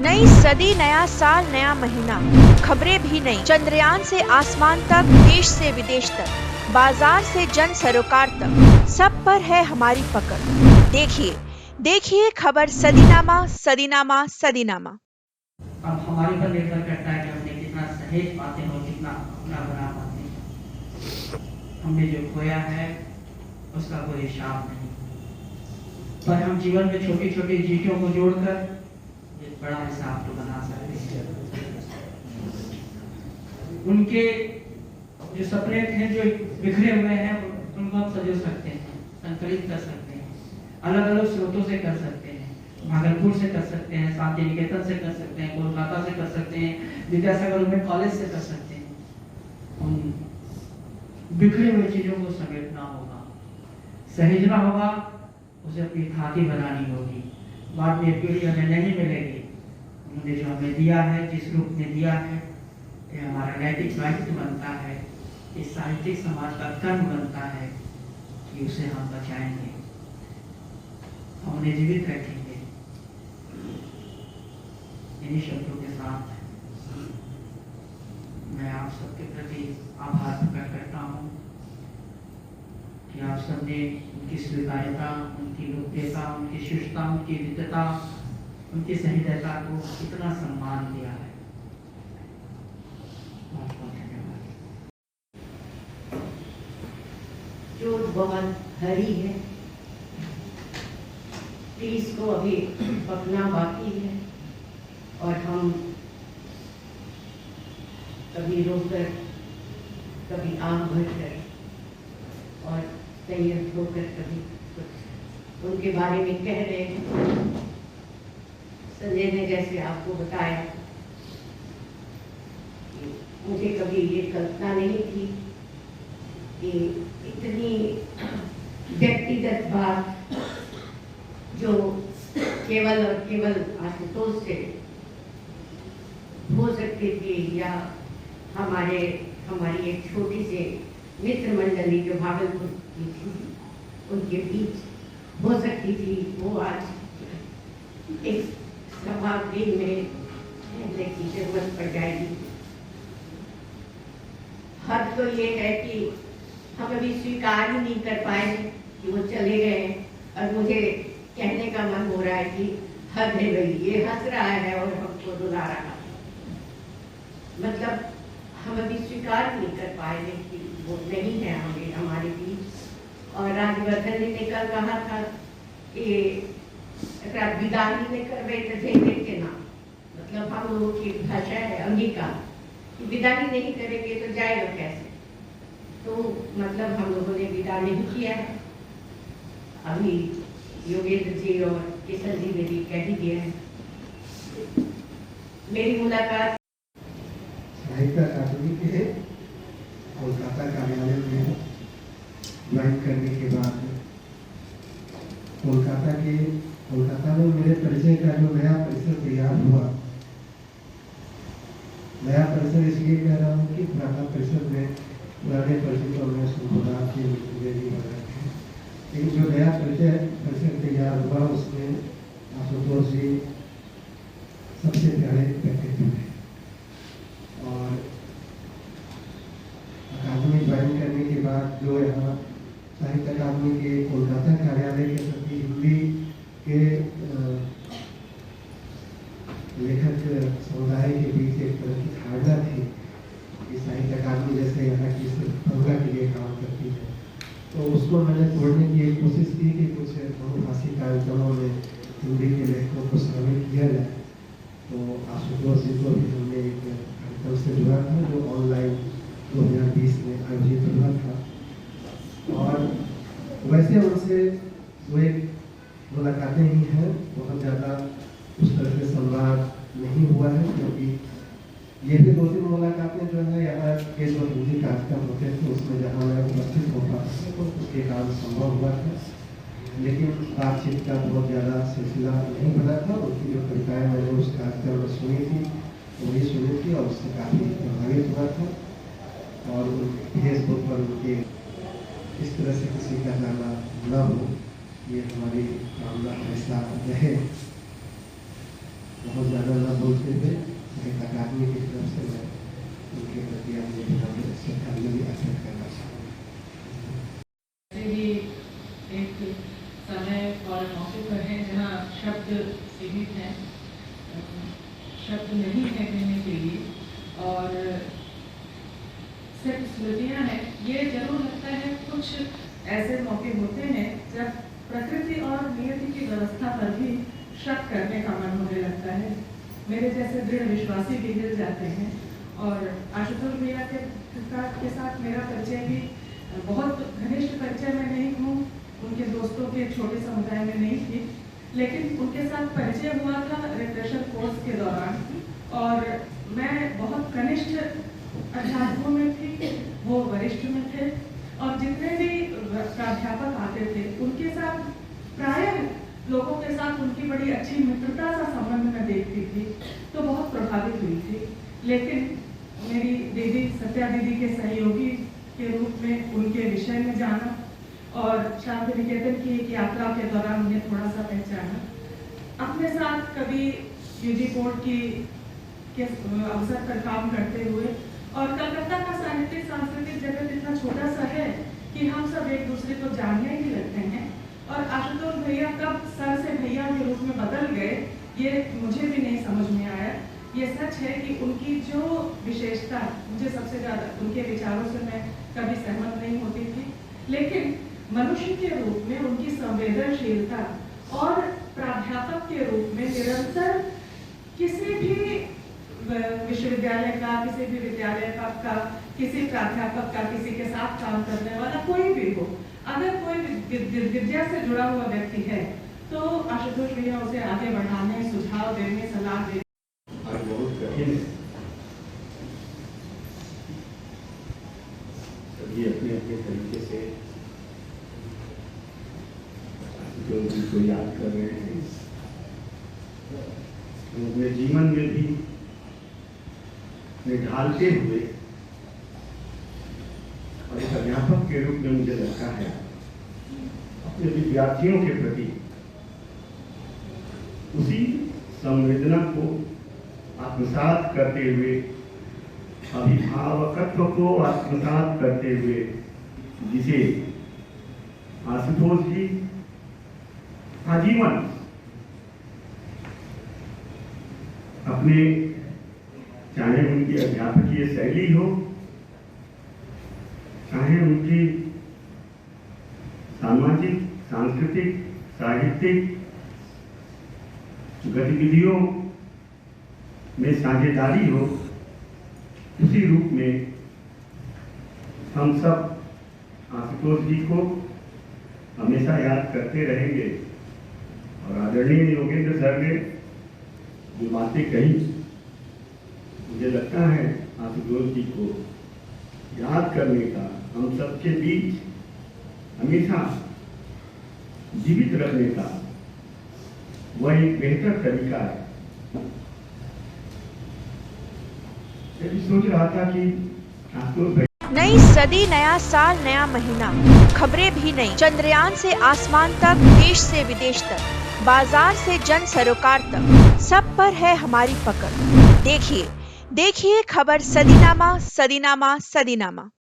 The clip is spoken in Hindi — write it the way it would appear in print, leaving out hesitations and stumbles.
नई सदी, नया साल, नया महीना, खबरें भी नई। चंद्रयान से आसमान तक, देश से विदेश तक, बाजार से जन सरोकार तक, सब पर है हमारी पकड़। देखिए देखिए खबर सदीनामा सदीनामा सदीनामा। अब हमारे पर निर्भर करता है कि हमने कितना सहेज पाते हैं और कितना अपना बना पाते हैं। हमने जो खोया है उसका कोई हिसाब नहीं, पर हम जीवन में छोटी छोटी चीजों को जोड़कर एक बड़ा हिसाब तो बना सकते हैं। उनके जो सपने थे जो बिखरे हुए हैं उनको हम सजो सकते हैं, संकलित कर सकते हैं, अलग अलग स्रोतों से कर सकते हैं। भागलपुर से कर सकते हैं, शांति निकेतन से कर सकते हैं, कोलकाता से कर सकते हैं, विद्यासागर में कॉलेज से कर सकते हैं। उन बिखरे हुए चीजों को समेटना होगा, सहेजना होगा, उसे अपनी खाती बनानी होगी। बाद में पीढ़ी हमें नहीं मिलेगी। उन्होंने जो हमें दिया है, जिस रूप में दिया है, ये हमारा नैतिक दायित्व बनता है, इस साहित्यिक समाज का कर्म बनता है कि उसे हम बचाएंगे, हम उन्हें जीवित रखेंगे। इन्हीं शब्दों के साथ मैं आप सबके प्रति आभार प्रकट करता हूँ कि आप सबने उनकी स्वीकार्यता, उनकी लोकप्रियता, उनकी शिष्टता, उनकी विद्वता, उनकी सहृदयता को इतना सम्मान दिया है। बहुत बहुत धन्यवाद। जो बहुत हरी है, तीस को अभी पकना बाकी है और हम कभी रोकर, कभी आग भरकर और तैयार होकर कभी कुछ उनके बारे में कह रहे हैं। संजय ने जैसे आपको बताया कि मुझे कभी ये कल्पना नहीं थी कि इतनी व्यक्तिगत बात जो केवल और केवल आशुतोष से हो सकती थी या हमारी एक छोटी सी मित्र मंडली जो भागलपुर की थी उनके बीच हो सकती थी, वो आज एक सभागृह में कहने की जरूरत पड़ जाएगी। हद तो ये है कि हम अभी स्वीकार ही नहीं कर पाए कि वो चले गए और मुझे कहने का मन हो रहा है कि हद है भाई, ये हंस रहा है और हमको रुला रहा है। मतलब हम अभी स्वीकार नहीं कर पाए कि वो नहीं है हमारे बीच। और राज्यवर्धन जी ने कल कहा था कि विदा ही नहीं करवे तो जेंगे के नाम, मतलब हम लोगों की भाषा है अंगिका, विदा ही नहीं करेंगे तो जाएगा कैसे। तो मतलब हम लोगों ने विदा नहीं किया है। अभी योगेंद्र जी और किशन जी ने भी कह ही दिया है। मेरी मुलाकात साहित्य अकादमी के कोलकाता कार्यालय में ज्वाइन करने के बाद कोलकाता में मेरे परिचय का जो नया परिसर तैयार हुआ, नया परिसर इसलिए कह रहा हूँ कि पुराना परिसर में पुराने परिचितों में सुखोदा के वगैरह थे, लेकिन जो नया परिसर तैयार हुआ उसमें आशुतोष जी सबसे प्यारे व्यक्तित्व थे। और अकादमी ज्वाइन करने के बाद जो यहाँ साहित्य अकादमी के कोलकाता कार्यालय के प्रति हिंदी के लेखक समुदाय के बीच एक तरह की धारणा थी कि साहित्य अकादमी जैसे यहाँ की सिर्फ बंगला के लिए काम करती है, तो उसको मैंने तोड़ने की एक कोशिश की कि कुछ बहुभाषी कार्यक्रमों में हिंदी के लेखकों को शामिल किया जाए। तो आशुतोष जी को भी हमने एक कार्यक्रम से जुड़ा था जो ऑनलाइन 2020 में आयोजित हुआ था। और वैसे उनसे वो एक मुलाकातें ही हैं, बहुत ज़्यादा उस तरह से संवाद नहीं हुआ है, क्योंकि ये भी 2-3 मुलाकातें जो है यहाँ के जो हिंदी कार्यक्रम होते थे उसमें जहाँ मैं उपस्थित हो पाता तो उसके कारण संभव हुआ था, लेकिन बातचीत का बहुत ज़्यादा सिलसिला नहीं बना था। उनकी जो कविताएँ मैंने उस कार्यक्रम में सुनी थी वही सुनी थी और उससे काफ़ी प्रभावित हुआ था। और फेसबुक पर उनके इस तरह से किसी का जाना न हो, ये हमारी कामना ऐसा रहे। बहुत ज़्यादा न शब्द नहीं है कहने के लिए, और सिर्फ स्मृतियाँ हैं। ये जरूर लगता है कुछ ऐसे मौके होते हैं जब प्रकृति और नियति की व्यवस्था पर भी शक करने का मन होने लगता है। मेरे जैसे दृढ़ विश्वासी भी हिल जाते हैं। और आशुतोष भैया के साथ मेरा परिचय भी बहुत घनिष्ठ परिचय में नहीं हूँ, उनके दोस्तों के छोटे समुदाय में नहीं थी, लेकिन उनके साथ परिचय हुआ था रिफ्रेशर कोर्स के दौरान। और मैं बहुत कनिष्ठ अध्यापकों में थी, वो वरिष्ठ में थे, और जितने भी प्राध्यापक आते थे उनके साथ प्रायः लोगों के साथ उनकी बड़ी अच्छी मित्रता सा संबंध मैं देखती थी, तो बहुत प्रभावित हुई थी। लेकिन मेरी दीदी सत्या दीदी के सहयोगी के रूप में उनके विषय में जाना और शांति निकेतन की एक यात्रा के दौरान उन्हें थोड़ा सा पहचाना, अपने साथ कभी यूजी बोर्ड के अवसर पर काम करते हुए। और कलकत्ता का साहित्यिक सांस्कृतिक जगत इतना छोटा सा है कि हम सब एक दूसरे को जानने ही लगते हैं। और आशुतोष भैया कब सर से भैया के रूप में बदल गए ये मुझे भी नहीं समझ में आया। ये सच है कि उनकी जो विशेषता, मुझे सबसे ज़्यादा उनके विचारों से मैं कभी सहमत नहीं होती थी, लेकिन मनुष्य के रूप में उनकी संवेदनशीलता और प्राध्यापक के रूप में निरंतर किसी भी विश्वविद्यालय का, किसी भी विद्यालय का किसी प्राध्यापक का, किसी के साथ काम करने वाला कोई भी हो, अगर कोई विद्या से जुड़ा हुआ व्यक्ति है तो आशुतोष भैया उसे आगे बढ़ाने, सुझाव देने, सलाह देने। आज बहुत कठिन है, सभी अपने अपने तरीके से आशुतोष जी को याद कर रहे हैं। अपने जीवन में भी ढालते हुए और एक अध्यापक के रूप में मुझे लगता है अपने विद्यार्थियों के प्रति उसी संवेदना को आत्मसात करते हुए, अभिभावकत्व को आत्मसात करते हुए, जिसे आशुतोष जी आजीवन अपने, चाहे उनकी अध्यापकीय शैली हो, चाहे उनकी सामाजिक, सांस्कृतिक, साहित्यिक गतिविधियों में साझेदारी हो, उसी रूप में हम सब आशुतोष जी को हमेशा याद करते रहेंगे। और आदरणीय योगेंद्र सर ने जो बातें कही, मुझे लगता है आशुतोष जी को याद करने का, हम सबके बीच हमेशा जीवित रखने का वह एक बेहतर तरीका है। मैं भी सोच रहा था कि आशुतोष नई सदी, नया साल, नया महीना, खबरें भी नई। चंद्रयान से आसमान तक, देश से विदेश तक, बाजार से जन सरोकार तक, सब पर है हमारी पकड़। देखिए खबर सदीनामा, सदीनामा, सदीनामा।